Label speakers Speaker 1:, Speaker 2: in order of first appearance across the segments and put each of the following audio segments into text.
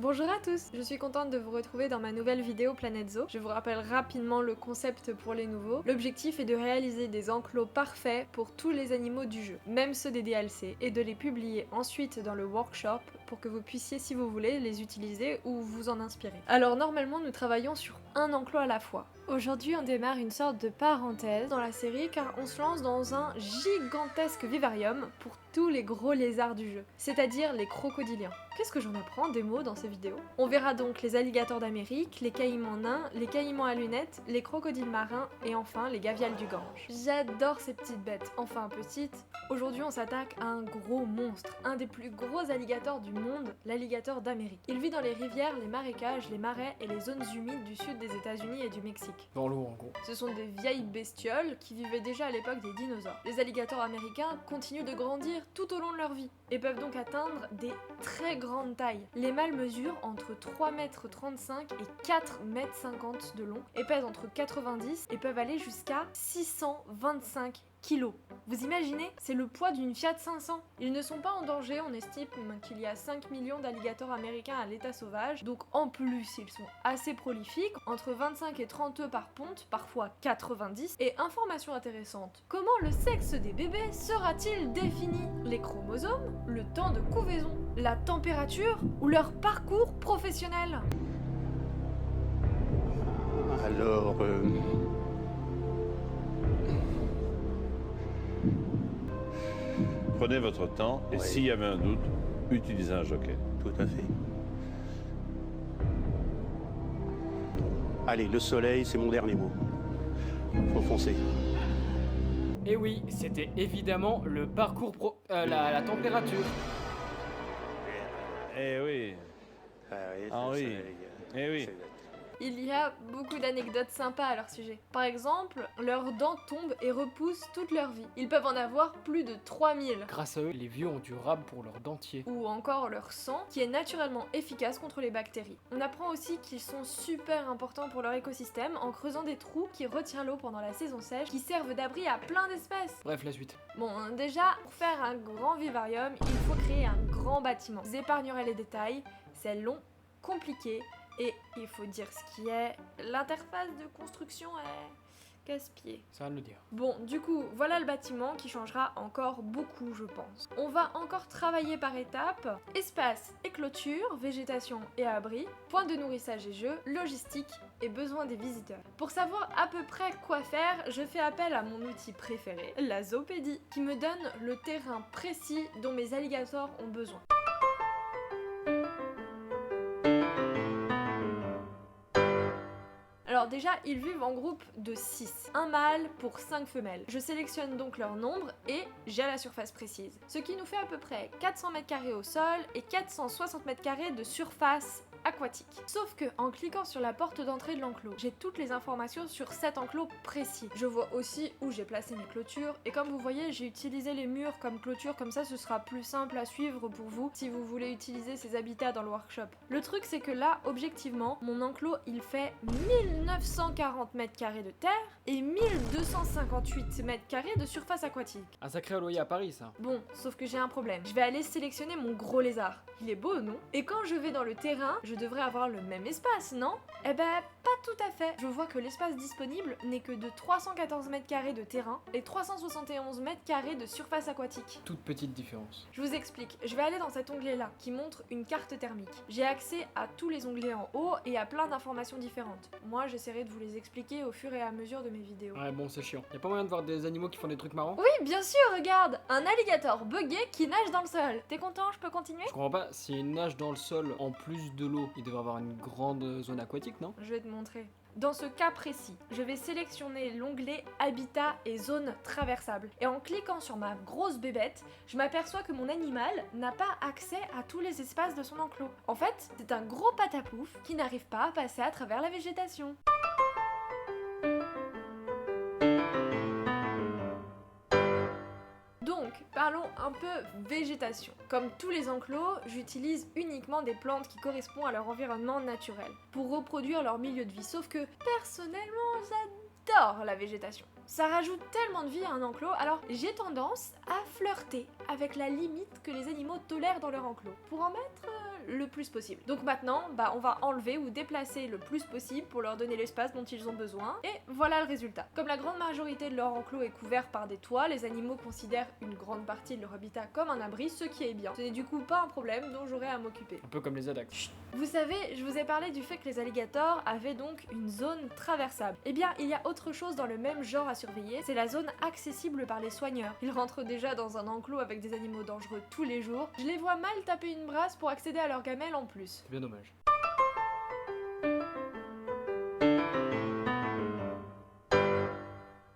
Speaker 1: Bonjour à tous, je suis contente de vous retrouver dans ma nouvelle vidéo Planète Zoo. Je vous rappelle rapidement le concept pour les nouveaux. L'objectif est de réaliser des enclos parfaits pour tous les animaux du jeu, même ceux des DLC, et de les publier ensuite dans le workshop pour que vous puissiez, si vous voulez, les utiliser ou vous en inspirer. Alors normalement, nous travaillons sur un enclos à la fois. Aujourd'hui, on démarre une sorte de parenthèse dans la série car on se lance dans un gigantesque vivarium pour tous les gros lézards du jeu, c'est-à-dire les crocodiliens. Qu'est-ce que j'en apprends des mots dans ces vidéos? On verra donc les alligators d'Amérique, les caïmans nains, les caïmans à lunettes, les crocodiles marins et enfin les gavials du Gange. J'adore ces petites bêtes, enfin petites. Aujourd'hui, on s'attaque à un gros monstre, un des plus gros alligators du monde, l'alligator d'Amérique. Il vit dans les rivières, les marécages, les marais et les zones humides du sud des États-Unis et du Mexique.
Speaker 2: Dans l'eau en gros.
Speaker 1: Ce sont des vieilles bestioles qui vivaient déjà à l'époque des dinosaures. Les alligators américains continuent de grandir tout au long de leur vie et peuvent donc atteindre des très grandes tailles. Les mâles mesurent entre 3,35 m et 4,50 m de long et pèsent entre 90 et peuvent aller jusqu'à 625 kg. Vous imaginez? C'est le poids d'une Fiat 500. Ils ne sont pas en danger, on estime qu'il y a 5 millions d'alligators américains à l'état sauvage, donc en plus ils sont assez prolifiques, entre 25 et 30 œufs par ponte, parfois 90, et information intéressante, comment le sexe des bébés sera-t-il défini? Les chromosomes, le temps de couvaison, la température ou leur parcours professionnel?
Speaker 3: Alors,
Speaker 4: Prenez votre temps et
Speaker 3: Ouais.
Speaker 4: s'il y avait un doute, utilisez un jockey.
Speaker 3: tout à fait. Allez, le soleil, c'est mon dernier mot. Faut foncer.
Speaker 2: Et oui, c'était évidemment le parcours la température.
Speaker 4: Eh oui,
Speaker 3: Ah oui,
Speaker 4: Ah
Speaker 3: le
Speaker 4: oui.
Speaker 3: soleil,
Speaker 4: Eh oui.
Speaker 3: c'est-
Speaker 1: Il y a beaucoup d'anecdotes sympas à leur sujet. Par exemple, leurs dents tombent et repoussent toute leur vie. Ils peuvent en avoir plus de 3000.
Speaker 2: Grâce à eux, les vieux ont du rab pour leur dentier.
Speaker 1: Ou encore leur sang, qui est naturellement efficace contre les bactéries. On apprend aussi qu'ils sont super importants pour leur écosystème en creusant des trous qui retiennent l'eau pendant la saison sèche, qui servent d'abri à plein d'espèces.
Speaker 2: Bref, la suite.
Speaker 1: Bon, déjà, pour faire un grand vivarium, il faut créer un grand bâtiment. Vous épargnerez les détails, c'est long, compliqué, et il faut dire ce qui est, l'interface de construction est casse-pied.
Speaker 2: Ça va de le dire.
Speaker 1: Bon, du coup, voilà le bâtiment qui changera encore beaucoup, je pense. On va encore travailler par étapes. Espace et clôture, végétation et abri, point de nourrissage et jeu, logistique et besoin des visiteurs. Pour savoir à peu près quoi faire, je fais appel à mon outil préféré, la zoopédie, qui me donne le terrain précis dont mes alligators ont besoin. Alors déjà, ils vivent en groupe de 6, un mâle pour 5 femelles. Je sélectionne donc leur nombre et j'ai la surface précise. Ce qui nous fait à peu près 400 m² au sol et 460 m² de surface aquatique. Sauf que en cliquant sur la porte d'entrée de l'enclos, j'ai toutes les informations sur cet enclos précis. Je vois aussi où j'ai placé mes clôtures et comme vous voyez, j'ai utilisé les murs comme clôture, comme ça ce sera plus simple à suivre pour vous si vous voulez utiliser ces habitats dans le workshop. Le truc c'est que là, objectivement, mon enclos il fait 1940 m² de terre et 1258 m² de surface aquatique.
Speaker 2: Un sacré loyer à Paris, ça.
Speaker 1: Bon, sauf que j'ai un problème. Je vais aller sélectionner mon gros lézard. Il est beau, non? Et quand je vais dans le terrain, je devrais avoir le même espace, non? Eh ben, pas tout à fait. Je vois que l'espace disponible n'est que de 314 m² de terrain et 371 m² de surface aquatique.
Speaker 2: Toute petite différence.
Speaker 1: Je vous explique. Je vais aller dans cet onglet-là, qui montre une carte thermique. J'ai accès à tous les onglets en haut et à plein d'informations différentes. Moi, j'essaierai de vous les expliquer au fur et à mesure de mes vidéos.
Speaker 2: Ouais, bon, c'est chiant. Y a pas moyen de voir des animaux qui font des trucs marrants?
Speaker 1: Oui, bien sûr, regarde! Un alligator buggé qui nage dans le sol. T'es content, je peux continuer?
Speaker 2: Je comprends pas, s'il nage dans le sol en plus de l'eau, il devrait avoir une grande zone aquatique, non?
Speaker 1: Je vais te montrer. Dans ce cas précis, je vais sélectionner l'onglet Habitat et zone traversable. Et en cliquant sur ma grosse bébête, je m'aperçois que mon animal n'a pas accès à tous les espaces de son enclos. En fait, c'est un gros patapouf qui n'arrive pas à passer à travers la végétation. Donc, parlons un peu végétation. Comme tous les enclos, j'utilise uniquement des plantes qui correspondent à leur environnement naturel pour reproduire leur milieu de vie. Sauf que personnellement, j'adore la végétation. Ça rajoute tellement de vie à un enclos, alors j'ai tendance à flirter avec la limite que les animaux tolèrent dans leur enclos pour en mettre le plus possible. Donc maintenant, on va enlever ou déplacer le plus possible pour leur donner l'espace dont ils ont besoin, et voilà le résultat. Comme la grande majorité de leur enclos est couvert par des toits, les animaux considèrent une grande partie de leur habitat comme un abri, ce qui est bien. Ce n'est du coup pas un problème dont j'aurai à m'occuper.
Speaker 2: Un peu comme les adax.
Speaker 1: Vous savez, je vous ai parlé du fait que les alligators avaient donc une zone traversable. Eh bien, il y a autre chose dans le même genre à surveiller, c'est la zone accessible par les soigneurs. Ils rentrent déjà dans un enclos avec des animaux dangereux tous les jours. Je les vois mal taper une brasse pour accéder à leurs gamelles en plus.
Speaker 2: C'est bien dommage.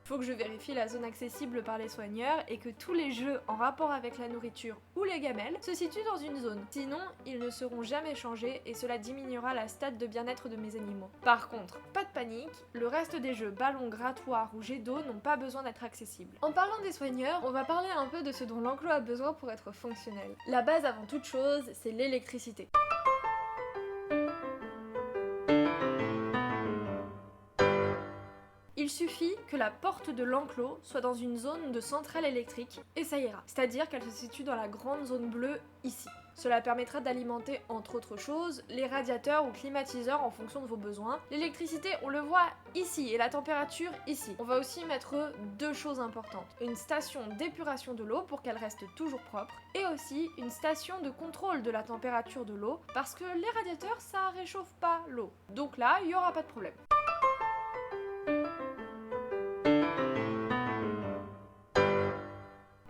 Speaker 1: Faut que je vérifie la zone accessible par les soigneurs et que tous les jeux en rapport avec la nourriture ou les gamelles se situent dans une zone. Sinon, ils ne seront jamais changés et cela diminuera la stat de bien-être de mes animaux. Par contre, pas de panique, le reste des jeux ballons, grattoirs ou jets d'eau n'ont pas besoin d'être accessibles. En parlant des soigneurs, on va parler un peu de ce dont l'enclos a besoin pour être fonctionnel. La base avant toute chose, c'est l'électricité. Il suffit que la porte de l'enclos soit dans une zone de centrale électrique et ça ira. C'est-à-dire qu'elle se situe dans la grande zone bleue ici. Cela permettra d'alimenter, entre autres choses, les radiateurs ou climatiseurs en fonction de vos besoins. L'électricité, on le voit ici, et la température ici. On va aussi mettre deux choses importantes. Une station d'épuration de l'eau pour qu'elle reste toujours propre, et aussi une station de contrôle de la température de l'eau, parce que les radiateurs, ça réchauffe pas l'eau. Donc là, il n'y aura pas de problème.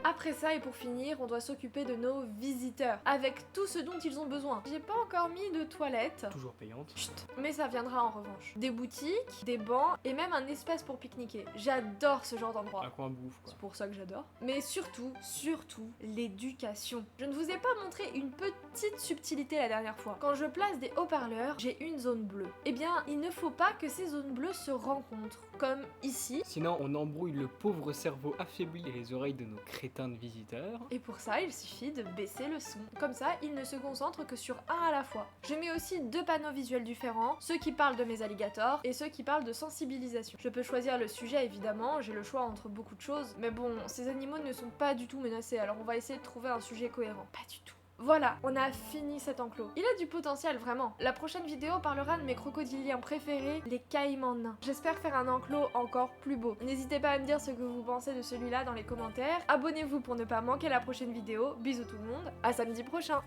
Speaker 1: Après ça, et pour finir, on doit s'occuper de nos visiteurs, avec tout ce dont ils ont besoin. J'ai pas encore mis de toilettes.
Speaker 2: Toujours payante.
Speaker 1: Chut, mais ça viendra en revanche. Des boutiques, des bancs, et même un espace pour pique-niquer. J'adore ce genre d'endroit.
Speaker 2: Un coin bouffe, quoi.
Speaker 1: C'est pour ça que j'adore. Mais surtout, l'éducation. Je ne vous ai pas montré une petite subtilité la dernière fois. Quand je place des haut-parleurs, j'ai une zone bleue. Eh bien, il ne faut pas que ces zones bleues se rencontrent, comme ici.
Speaker 2: Sinon, on embrouille le pauvre cerveau affaibli et les oreilles de nos crétins de visiteurs.
Speaker 1: Et pour ça, il suffit de baisser le son. Comme ça, ils ne se concentrent que sur un à la fois. Je mets aussi deux panneaux visuels différents, ceux qui parlent de mes alligators et ceux qui parlent de sensibilisation. Je peux choisir le sujet évidemment, j'ai le choix entre beaucoup de choses, mais bon, ces animaux ne sont pas du tout menacés, alors on va essayer de trouver un sujet cohérent. Pas du tout. Voilà, on a fini cet enclos. Il a du potentiel, vraiment. La prochaine vidéo parlera de mes crocodiliens préférés, les caïmans nains. J'espère faire un enclos encore plus beau. N'hésitez pas à me dire ce que vous pensez de celui-là dans les commentaires. Abonnez-vous pour ne pas manquer la prochaine vidéo. Bisous tout le monde, à samedi prochain.